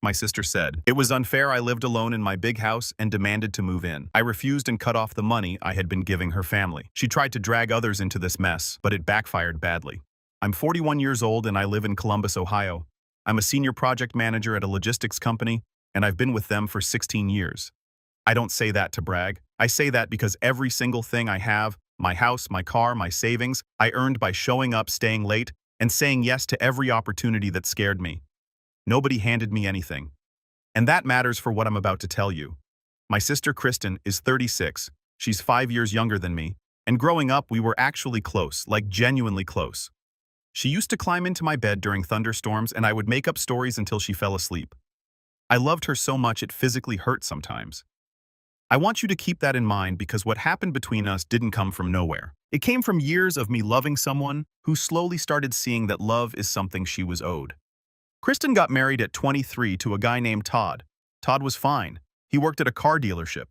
my sister said. It was unfair I lived alone in my big house and demanded to move in. I refused and cut off the money I had been giving her family. She tried to drag others into this mess, but it backfired badly. I'm 41 years old and I live in Columbus, Ohio. I'm a senior project manager at a logistics company, and I've been with them for 16 years. I don't say that to brag. I say that because every single thing I have, my house, my car, my savings, I earned by showing up, staying late, and saying yes to every opportunity that scared me. Nobody handed me anything. And that matters for what I'm about to tell you. My sister Kristen is 36. She's 5 years younger than me, and growing up we were actually close, like genuinely close. She used to climb into my bed during thunderstorms and I would make up stories until she fell asleep. I loved her so much it physically hurt sometimes. I want you to keep that in mind because what happened between us didn't come from nowhere. It came from years of me loving someone who slowly started seeing that love is something she was owed. Kristen got married at 23 to a guy named Todd. Todd was fine. He worked at a car dealership.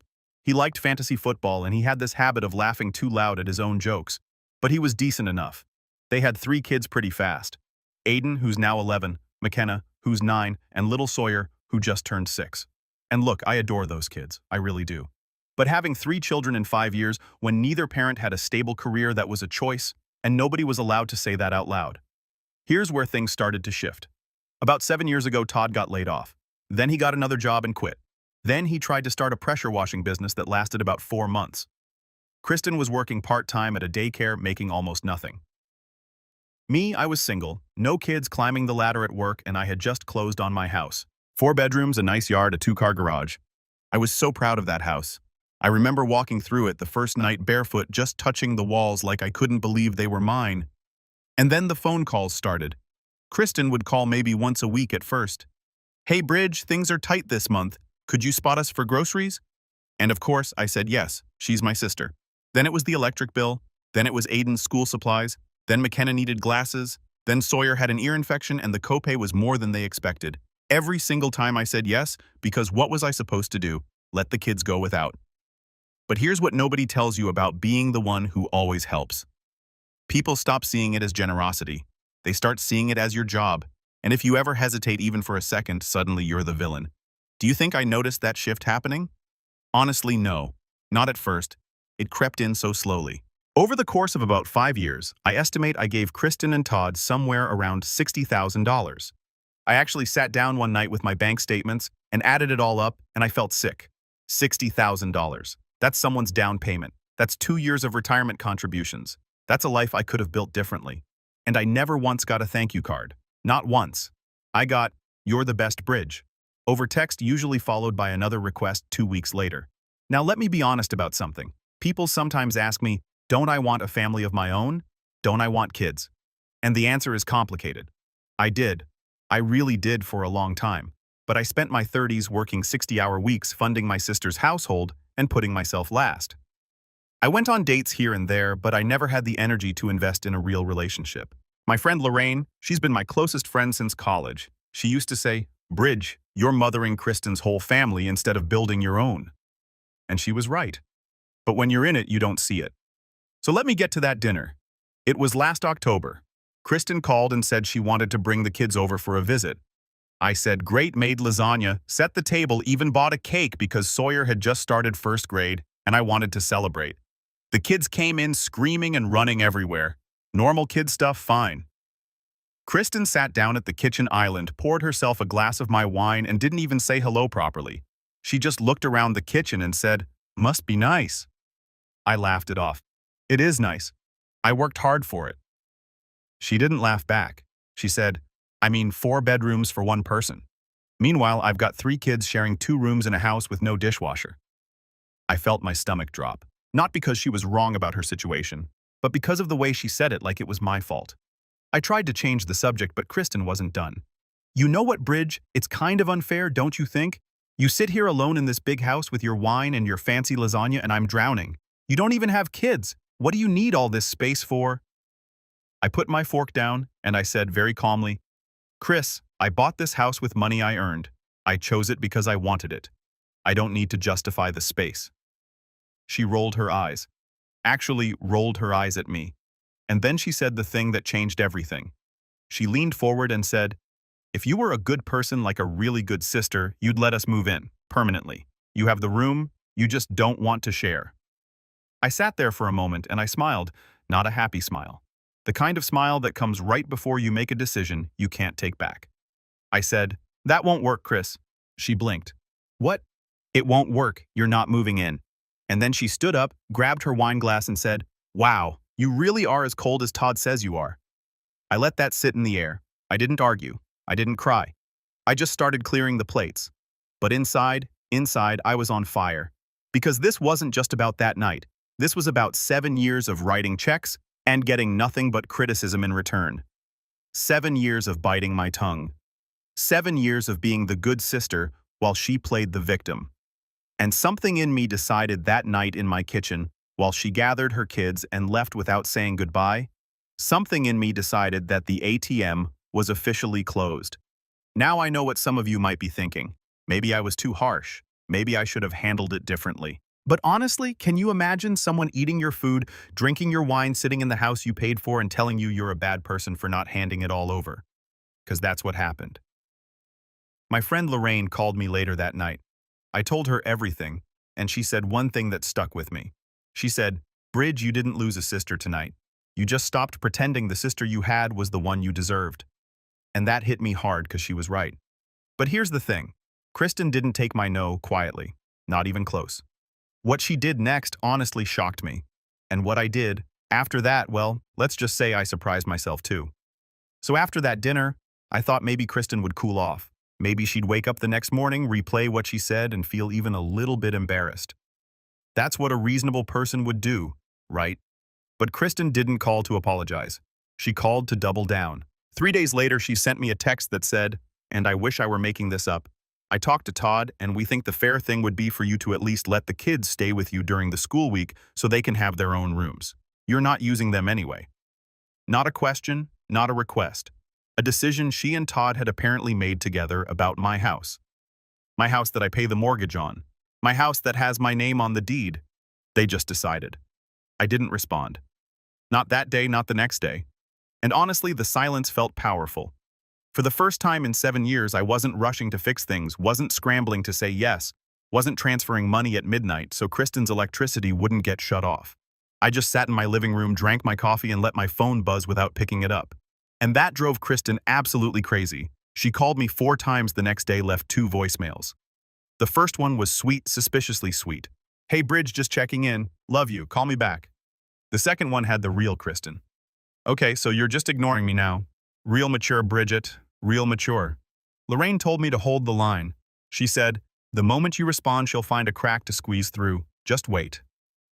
He liked fantasy football and he had this habit of laughing too loud at his own jokes. But he was decent enough. They had 3 kids pretty fast. Aiden, who's now 11, McKenna, who's 9, and little Sawyer, who just turned 6. And look, I adore those kids, I really do. But having 3 children in 5 years when neither parent had a stable career, that was a choice, and nobody was allowed to say that out loud. Here's where things started to shift. About 7 years ago, Todd got laid off. Then he got another job and quit. Then he tried to start a pressure washing business that lasted about 4 months. Kristen was working part-time at a daycare, making almost nothing. Me, I was single, no kids, climbing the ladder at work, and I had just closed on my house. 4 bedrooms, a nice yard, a 2-car garage. I was so proud of that house. I remember walking through it the first night barefoot, just touching the walls like I couldn't believe they were mine. And then the phone calls started. Kristen would call maybe once a week at first. "Hey Bridge, things are tight this month. Could you spot us for groceries?" And of course, I said yes, she's my sister. Then it was the electric bill. Then it was Aiden's school supplies. Then McKenna needed glasses. Then Sawyer had an ear infection and the copay was more than they expected. Every single time I said yes, because what was I supposed to do? Let the kids go without. But here's what nobody tells you about being the one who always helps. People stop seeing it as generosity. They start seeing it as your job. And if you ever hesitate even for a second, suddenly you're the villain. Do you think I noticed that shift happening? Honestly, no. Not at first. It crept in so slowly. Over the course of about 5 years, I estimate I gave Kristen and Todd somewhere around $60,000. I actually sat down one night with my bank statements and added it all up, and I felt sick. $60,000. That's someone's down payment. That's 2 years of retirement contributions. That's a life I could have built differently. And I never once got a thank you card. Not once. I got, "You're the best, Bridge," over text, usually followed by another request 2 weeks later. Now let me be honest about something. People sometimes ask me, don't I want a family of my own? Don't I want kids? And the answer is complicated. I did. I really did for a long time. But I spent my 30s working 60-hour weeks funding my sister's household and putting myself last. I went on dates here and there, but I never had the energy to invest in a real relationship. My friend Lorraine, she's been my closest friend since college. She used to say, "Bridge, you're mothering Kristen's whole family instead of building your own." And she was right. But when you're in it, you don't see it. So let me get to that dinner. It was last October. Kristen called and said she wanted to bring the kids over for a visit. I said, "Great," made lasagna, set the table, even bought a cake because Sawyer had just started first grade and I wanted to celebrate. The kids came in screaming and running everywhere. Normal kid stuff, fine. Kristen sat down at the kitchen island, poured herself a glass of my wine, and didn't even say hello properly. She just looked around the kitchen and said, "Must be nice." I laughed it off. "It is nice. I worked hard for it." She didn't laugh back. She said, "I mean 4 bedrooms for 1 person. Meanwhile, I've got 3 kids sharing 2 rooms in a house with no dishwasher." I felt my stomach drop. Not because she was wrong about her situation, but because of the way she said it, like it was my fault. I tried to change the subject, but Kristen wasn't done. "You know what, Bridge? It's kind of unfair, don't you think? You sit here alone in this big house with your wine and your fancy lasagna, and I'm drowning. You don't even have kids. What do you need all this space for?" I put my fork down, and I said very calmly, "Chris, I bought this house with money I earned. I chose it because I wanted it. I don't need to justify the space." She rolled her eyes. Actually rolled her eyes at me. And then she said the thing that changed everything. She leaned forward and said, If you were a good person like a really good sister, you'd let us move in, permanently. You have the room, you just don't want to share. I sat there for a moment and I smiled, not a happy smile. The kind of smile that comes right before you make a decision you can't take back. I said, "That won't work, Chris." She blinked. "What?" "It won't work, you're not moving in." And then she stood up, grabbed her wine glass and said, "Wow, you really are as cold as Todd says you are." I let that sit in the air. I didn't argue. I didn't cry. I just started clearing the plates. But inside, I was on fire. Because this wasn't just about that night. This was about 7 years of writing checks and getting nothing but criticism in return. 7 years of biting my tongue. 7 years of being the good sister while she played the victim. And something in me decided that night in my kitchen, while she gathered her kids and left without saying goodbye, something in me decided that the ATM was officially closed. Now I know what some of you might be thinking. Maybe I was too harsh. Maybe I should have handled it differently. But honestly, can you imagine someone eating your food, drinking your wine, sitting in the house you paid for, and telling you you're a bad person for not handing it all over? Because that's what happened. My friend Lorraine called me later that night. I told her everything, and she said one thing that stuck with me. She said, "Bridge, you didn't lose a sister tonight. You just stopped pretending the sister you had was the one you deserved." And that hit me hard because she was right. But here's the thing. Kristen didn't take my no quietly, not even close. What she did next honestly shocked me. And what I did, after that, well, let's just say I surprised myself too. So after that dinner, I thought maybe Kristen would cool off. Maybe she'd wake up the next morning, replay what she said, and feel even a little bit embarrassed. That's what a reasonable person would do, right? But Kristen didn't call to apologize. She called to double down. 3 days later, she sent me a text that said, "And I wish I were making this up. I talked to Todd, and we think the fair thing would be for you to at least let the kids stay with you during the school week so they can have their own rooms. You're not using them anyway." Not a question, not a request. A decision she and Todd had apparently made together about my house. My house that I pay the mortgage on. My house that has my name on the deed. They just decided. I didn't respond. Not that day, not the next day. And honestly, the silence felt powerful. For the first time in 7 years, I wasn't rushing to fix things, wasn't scrambling to say yes, wasn't transferring money at midnight so Kristen's electricity wouldn't get shut off. I just sat in my living room, drank my coffee, and let my phone buzz without picking it up. And that drove Kristen absolutely crazy. She called me 4 times the next day, left 2 voicemails. The first one was sweet, suspiciously sweet. "Hey Bridge, just checking in. Love you, call me back." The second one had the real Kristen. "Okay, so you're just ignoring me now. Real mature Bridget, real mature." Lorraine told me to hold the line. She said, "The moment you respond, she'll find a crack to squeeze through. Just wait."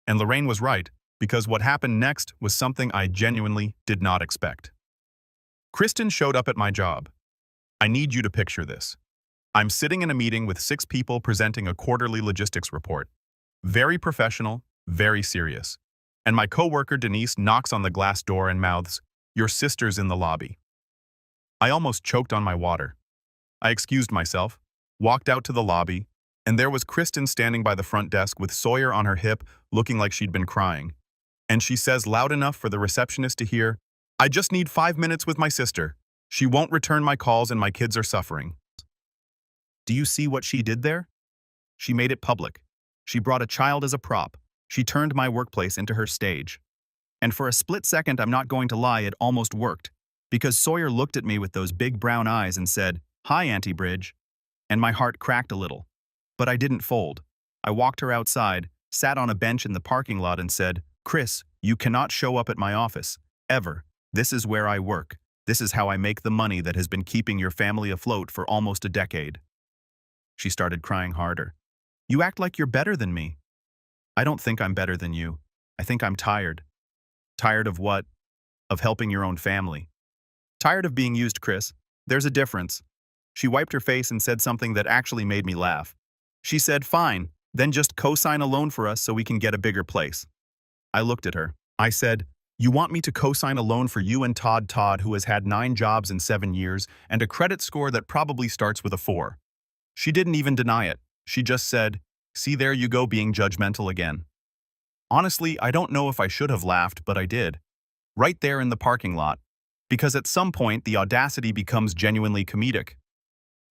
And Lorraine was right, because what happened next was something I genuinely did not expect. Kristen showed up at my job. I need you to picture this. I'm sitting in a meeting with 6 people presenting a quarterly logistics report. Very professional, very serious. And my coworker Denise knocks on the glass door and mouths, "Your sister's in the lobby." I almost choked on my water. I excused myself, walked out to the lobby, and there was Kristen standing by the front desk with Sawyer on her hip, looking like she'd been crying. And she says loud enough for the receptionist to hear, "I just need 5 minutes with my sister. She won't return my calls and my kids are suffering." Do you see what she did there? She made it public. She brought a child as a prop. She turned my workplace into her stage. And for a split second, I'm not going to lie, it almost worked. Because Sawyer looked at me with those big brown eyes and said, "Hi, Auntie Bridge." And my heart cracked a little. But I didn't fold. I walked her outside, sat on a bench in the parking lot and said, "Chris, you cannot show up at my office. Ever. This is where I work. This is how I make the money that has been keeping your family afloat for almost a decade." She started crying harder. "You act like you're better than me." "I don't think I'm better than you. I think I'm tired." "Tired of what?" "Of helping your own family." "Tired of being used, Chris. There's a difference." She wiped her face and said something that actually made me laugh. She said, "Fine, then just co-sign a loan for us so we can get a bigger place." I looked at her. I said, "You want me to co-sign a loan for you and Todd, who has had 9 jobs in 7 years and a credit score that probably starts with a 4. She didn't even deny it. She just said, "See, there you go, being judgmental again." Honestly, I don't know if I should have laughed, but I did. Right there in the parking lot. because at some point the audacity becomes genuinely comedic.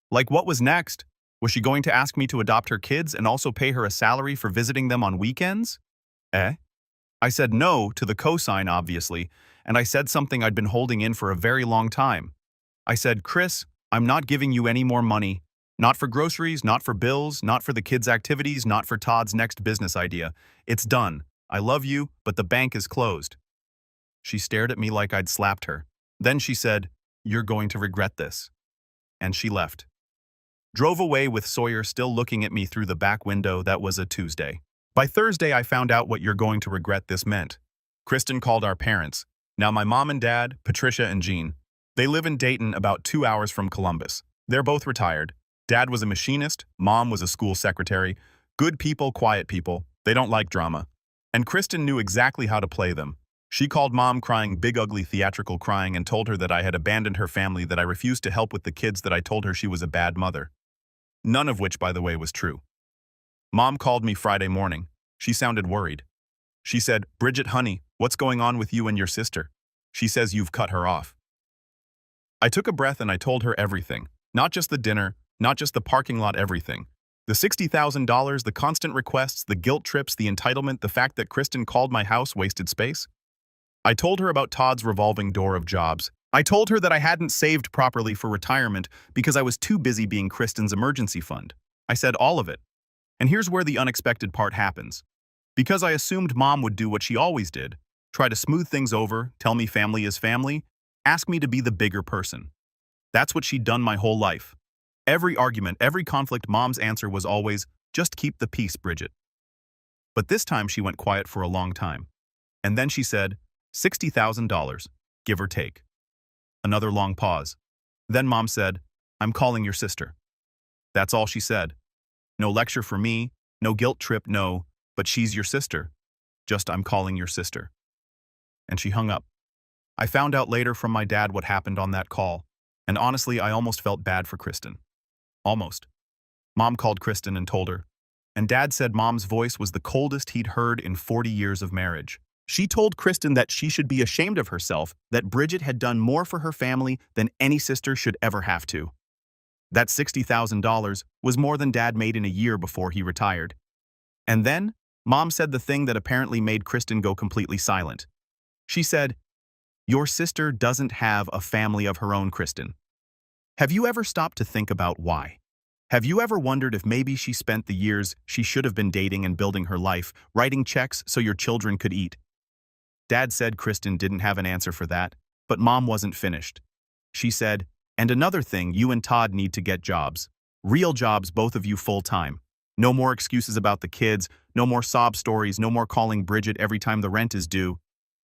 Like, what was next? Was she going to ask me to adopt her kids and also pay her a salary for visiting them on weekends? Eh? I said no to the cosign, obviously, and I said something I'd been holding in for a very long time. I said, Chris, I'm not giving you any more money. Not for groceries, not for bills, not for the kids' activities, not for Todd's next business idea. It's done. I love you, but the bank is closed. She stared at me like I'd slapped her. Then she said, You're going to regret this. And she left. Drove away with Sawyer still looking at me through the back window. That was a Tuesday. By Thursday, I found out what you're going to regret this meant. Kristen called our parents. Now my mom and dad, Patricia and Jean. They live in Dayton, about 2 hours from Columbus. They're both retired. Dad was a machinist, mom was a school secretary. Good people, quiet people. They don't like drama. And Kristen knew exactly how to play them. She called mom crying, big ugly theatrical crying, and told her that I had abandoned her family, that I refused to help with the kids, that I told her she was a bad mother. None of which, by the way, was true. Mom called me Friday morning. She sounded worried. She said, Bridget, honey, what's going on with you and your sister? She says you've cut her off. I took a breath and I told her everything. Not just the dinner, not just the parking lot, everything. The $60,000, the constant requests, the guilt trips, the entitlement, the fact that Kristen called my house wasted space. I told her about Todd's revolving door of jobs. I told her that I hadn't saved properly for retirement because I was too busy being Kristen's emergency fund. I said all of it. And here's where the unexpected part happens. Because I assumed mom would do what she always did, try to smooth things over, tell me family is family, ask me to be the bigger person. That's what she'd done my whole life. Every argument, every conflict, mom's answer was always, just keep the peace, Bridget. But this time she went quiet for a long time. And then she said, $60,000, give or take. Another long pause. Then mom said, I'm calling your sister. That's all she said. No lecture for me, no guilt trip, no, but she's your sister. Just I'm calling your sister. And she hung up. I found out later from my dad what happened on that call, and honestly, I almost felt bad for Kristen. Almost. Mom called Kristen and told her, and Dad said mom's voice was the coldest he'd heard in 40 years of marriage. She told Kristen that she should be ashamed of herself, that Bridget had done more for her family than any sister should ever have to. That $60,000 was more than Dad made in a year before he retired. And then, Mom said the thing that apparently made Kristen go completely silent. She said, Your sister doesn't have a family of her own, Kristen. Have you ever stopped to think about why? Have you ever wondered if maybe she spent the years she should have been dating and building her life, writing checks so your children could eat? Dad said Kristen didn't have an answer for that, but Mom wasn't finished. She said, and another thing, you and Todd need to get jobs. Real jobs, both of you, full-time. No more excuses about the kids, no more sob stories, no more calling Bridget every time the rent is due.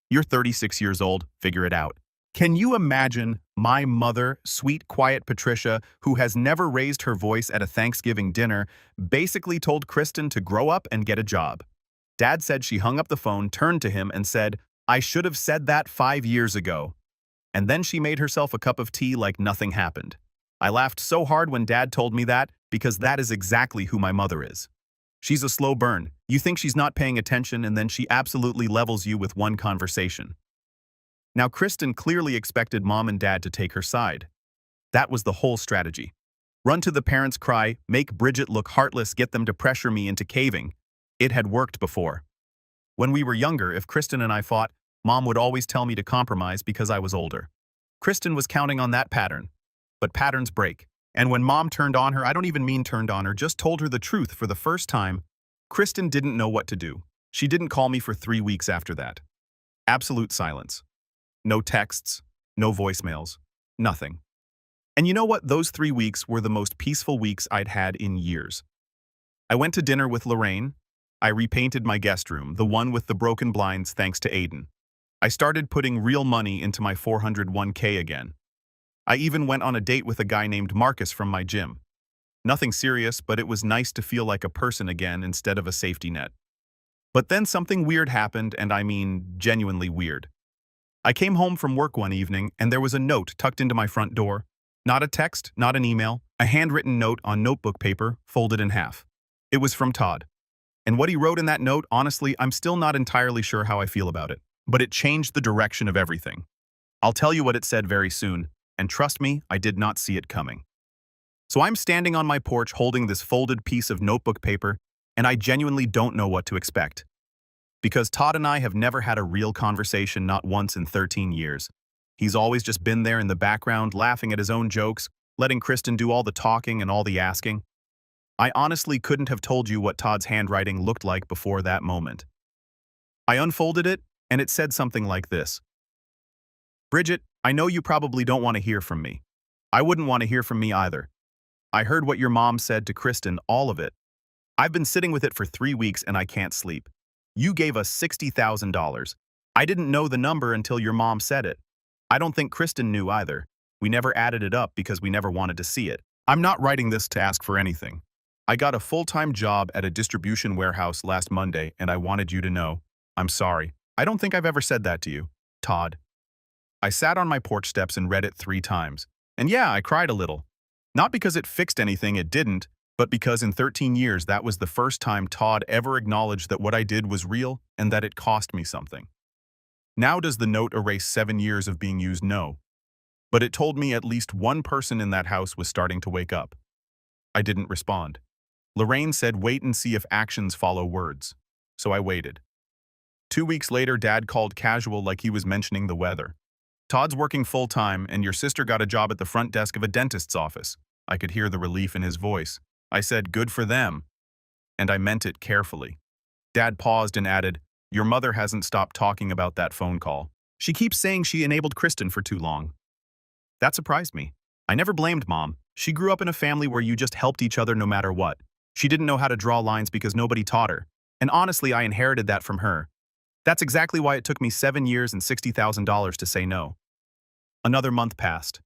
You're 36 years old, figure it out. Can you imagine my mother, sweet, quiet Patricia, who has never raised her voice at a Thanksgiving dinner, basically told Kristen to grow up and get a job? Dad said she hung up the phone, turned to him, and said, I should have said that 5 years ago. And then she made herself a cup of tea like nothing happened. I laughed so hard when Dad told me that, because that is exactly who my mother is. She's a slow burn. You think she's not paying attention, and then she absolutely levels you with one conversation. Now, Kristen clearly expected Mom and Dad to take her side. That was the whole strategy. Run to the parents' cry, make Bridget look heartless, get them to pressure me into caving. It had worked before. When we were younger, if Kristen and I fought, Mom would always tell me to compromise because I was older. Kristen was counting on that pattern. But patterns break. And when Mom turned on her, I don't even mean turned on her, just told her the truth for the first time, Kristen didn't know what to do. She didn't call me for 3 weeks after that. Absolute silence. No texts, no voicemails, nothing. And you know what? Those 3 weeks were the most peaceful weeks I'd had in years. I went to dinner with Lorraine. I repainted my guest room, the one with the broken blinds, thanks to Aiden. I started putting real money into my 401k again. I even went on a date with a guy named Marcus from my gym. Nothing serious, but it was nice to feel like a person again instead of a safety net. But then something weird happened, and I mean genuinely weird. I came home from work one evening, and there was a note tucked into my front door. Not a text, not an email, a handwritten note on notebook paper, folded in half. It was from Todd. And what he wrote in that note, honestly, I'm still not entirely sure how I feel about it. But it changed the direction of everything. I'll tell you what it said very soon, and trust me, I did not see it coming. So I'm standing on my porch holding this folded piece of notebook paper, and I genuinely don't know what to expect. Because Todd and I have never had a real conversation, not once in 13 years. He's always just been there in the background, laughing at his own jokes, letting Kristen do all the talking and all the asking. I honestly couldn't have told you what Todd's handwriting looked like before that moment. I unfolded it, and it said something like this. Bridget, I know you probably don't want to hear from me. I wouldn't want to hear from me either. I heard what your mom said to Kristen, all of it. I've been sitting with it for 3 weeks and I can't sleep. You gave us $60,000. I didn't know the number until your mom said it. I don't think Kristen knew either. We never added it up because we never wanted to see it. I'm not writing this to ask for anything. I got a full-time job at a distribution warehouse last Monday and I wanted you to know. I'm sorry. I don't think I've ever said that to you. Todd. I sat on my porch steps and read it 3 times. And yeah, I cried a little. Not because it fixed anything, it didn't, but because in 13 years that was the first time Todd ever acknowledged that what I did was real and that it cost me something. Now does the note erase 7 years of being used? No. But it told me at least one person in that house was starting to wake up. I didn't respond. Lorraine said wait and see if actions follow words. So I waited. 2 weeks later, Dad called casual like he was mentioning the weather. Todd's working full-time and your sister got a job at the front desk of a dentist's office. I could hear the relief in his voice. I said, good for them. And I meant it carefully. Dad paused and added, your mother hasn't stopped talking about that phone call. She keeps saying she enabled Kristen for too long. That surprised me. I never blamed Mom. She grew up in a family where you just helped each other no matter what. She didn't know how to draw lines because nobody taught her. And honestly, I inherited that from her. That's exactly why it took me 7 years and $60,000 to say no. Another month passed.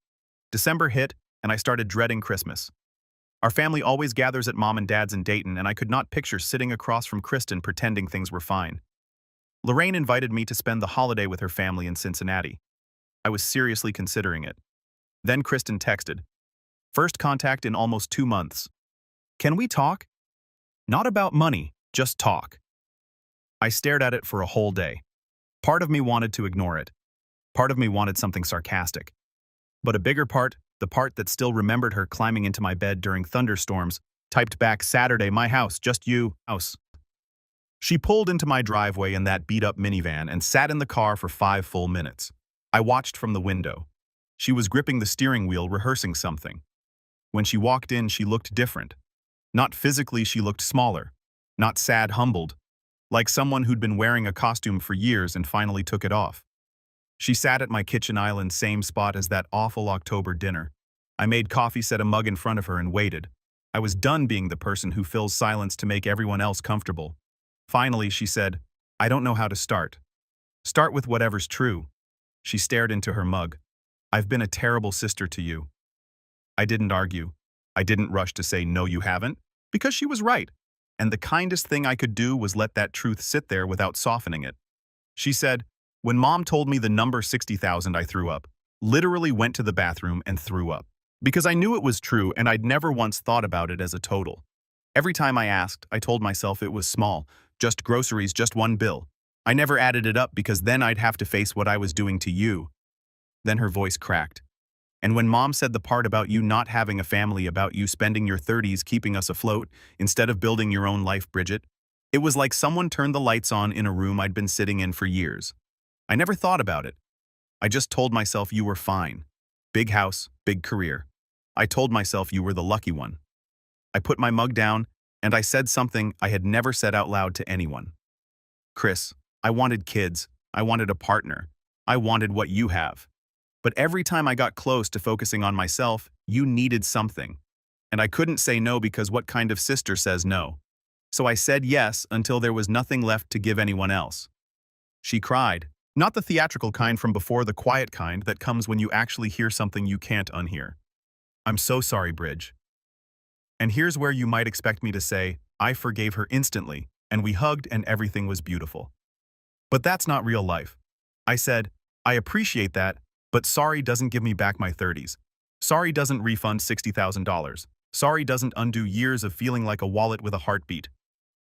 December hit, and I started dreading Christmas. Our family always gathers at Mom and Dad's in Dayton, and I could not picture sitting across from Kristen pretending things were fine. Lorraine invited me to spend the holiday with her family in Cincinnati. I was seriously considering it. Then Kristen texted. First contact in almost 2 months. Can we talk? Not about money, just talk. I stared at it for a whole day. Part of me wanted to ignore it. Part of me wanted something sarcastic. But a bigger part, the part that still remembered her climbing into my bed during thunderstorms, typed back Saturday, my house, just you, house. She pulled into my driveway in that beat-up minivan and sat in the car for 5 full minutes. I watched from the window. She was gripping the steering wheel, rehearsing something. When she walked in, she looked different. Not physically, she looked smaller. Not sad, humbled. Like someone who'd been wearing a costume for years and finally took it off. She sat at my kitchen island, same spot as that awful October dinner. I made coffee, set a mug in front of her, and waited. I was done being the person who fills silence to make everyone else comfortable. Finally, she said, I don't know how to start. Start with whatever's true. She stared into her mug. I've been a terrible sister to you. I didn't argue. I didn't rush to say, no, you haven't, because she was right. And the kindest thing I could do was let that truth sit there without softening it. She said, when Mom told me the number 60,000, I threw up. Literally went to the bathroom and threw up. Because I knew it was true and I'd never once thought about it as a total. Every time I asked, I told myself it was small, just groceries, just one bill. I never added it up because then I'd have to face what I was doing to you. Then her voice cracked. And when Mom said the part about you not having a family, about you spending your 30s keeping us afloat instead of building your own life, Bridget, it was like someone turned the lights on in a room I'd been sitting in for years. I never thought about it. I just told myself you were fine. Big house, big career. I told myself you were the lucky one. I put my mug down, and I said something I had never said out loud to anyone. Chris, I wanted kids. I wanted a partner. I wanted what you have. But every time I got close to focusing on myself, you needed something. And I couldn't say no because what kind of sister says no? So I said yes until there was nothing left to give anyone else. She cried. Not the theatrical kind from before, the quiet kind that comes when you actually hear something you can't unhear. I'm so sorry, Bridge. And here's where you might expect me to say, I forgave her instantly, and we hugged and everything was beautiful. But that's not real life. I said, I appreciate that, but sorry doesn't give me back my 30s. Sorry doesn't refund $60,000. Sorry doesn't undo years of feeling like a wallet with a heartbeat.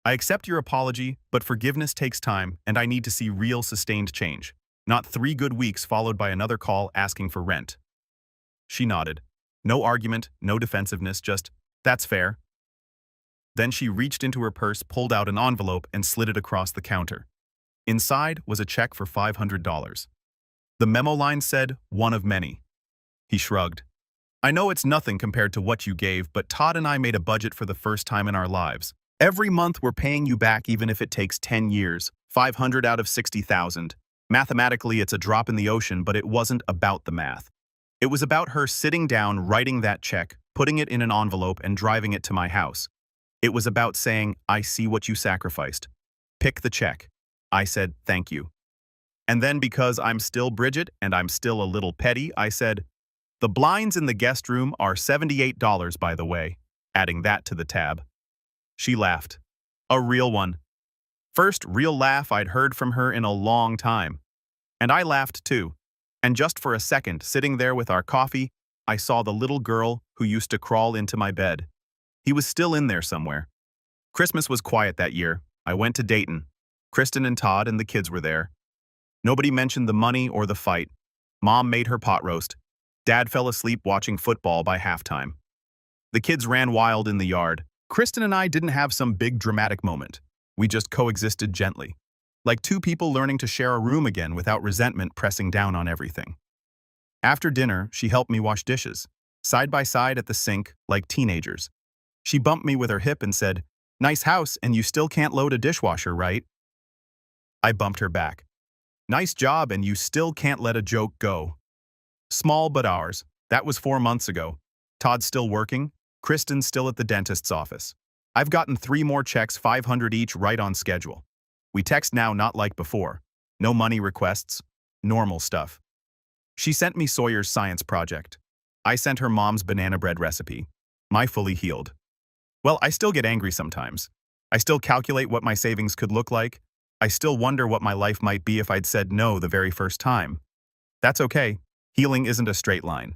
I accept your apology, but forgiveness takes time, and I need to see real, sustained change. Not 3 good weeks followed by another call asking for rent. She nodded. No argument, no defensiveness, just, that's fair. Then she reached into her purse, pulled out an envelope, and slid it across the counter. Inside was a check for $500. The memo line said, one of many. He shrugged. I know it's nothing compared to what you gave, but Todd and I made a budget for the first time in our lives. Every month we're paying you back even if it takes 10 years, 500 out of 60,000. Mathematically, it's a drop in the ocean, but it wasn't about the math. It was about her sitting down, writing that check, putting it in an envelope, and driving it to my house. It was about saying, I see what you sacrificed. Pick the check. I said, thank you. And then because I'm still Bridget and I'm still a little petty, I said, the blinds in the guest room are $78, by the way, adding that to the tab. She laughed. A real one. First real laugh I'd heard from her in a long time. And I laughed too. And just for a second, sitting there with our coffee, I saw the little girl who used to crawl into my bed. He was still in there somewhere. Christmas was quiet that year. I went to Dayton. Kristen and Todd and the kids were there. Nobody mentioned the money or the fight. Mom made her pot roast. Dad fell asleep watching football by halftime. The kids ran wild in the yard. Kristen and I didn't have some big dramatic moment. We just coexisted gently. Like two people learning to share a room again without resentment pressing down on everything. After dinner, she helped me wash dishes, side by side at the sink, like teenagers. She bumped me with her hip and said, nice house, and you still can't load a dishwasher, right? I bumped her back. Nice job, and you still can't let a joke go. Small but ours. That was 4 months ago. Todd's still working. Kristen's still at the dentist's office. I've gotten 3 more checks, 500 each, right on schedule. We text now, not like before. No money requests. Normal stuff. She sent me Sawyer's science project. I sent her mom's banana bread recipe. My fully healed. Well, I still get angry sometimes. I still calculate what my savings could look like. I still wonder what my life might be if I'd said no the very first time. That's okay. Healing isn't a straight line.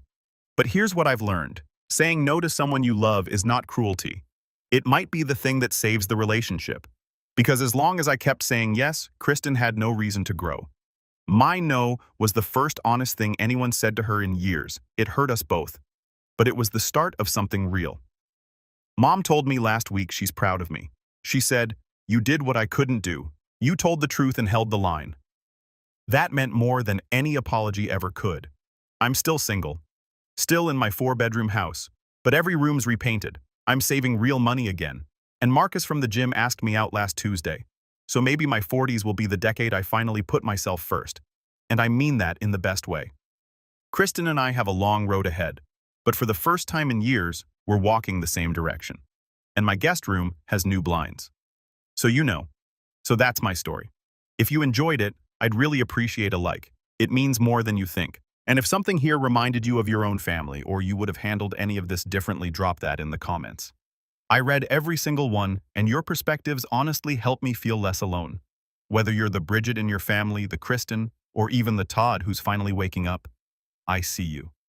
But here's what I've learned. Saying no to someone you love is not cruelty. It might be the thing that saves the relationship. Because as long as I kept saying yes, Kristen had no reason to grow. My no was the first honest thing anyone said to her in years. It hurt us both. But it was the start of something real. Mom told me last week she's proud of me. She said, you did what I couldn't do. You told the truth and held the line. That meant more than any apology ever could. I'm still single. Still in my 4-bedroom house. But every room's repainted. I'm saving real money again. And Marcus from the gym asked me out last Tuesday. So maybe my 40s will be the decade I finally put myself first. And I mean that in the best way. Kristen and I have a long road ahead. But for the first time in years, we're walking the same direction. And my guest room has new blinds. So you know. So that's my story. If you enjoyed it, I'd really appreciate a like. It means more than you think. And if something here reminded you of your own family, or you would have handled any of this differently, drop that in the comments. I read every single one, and your perspectives honestly help me feel less alone. Whether you're the Bridget in your family, the Kristen, or even the Todd who's finally waking up, I see you.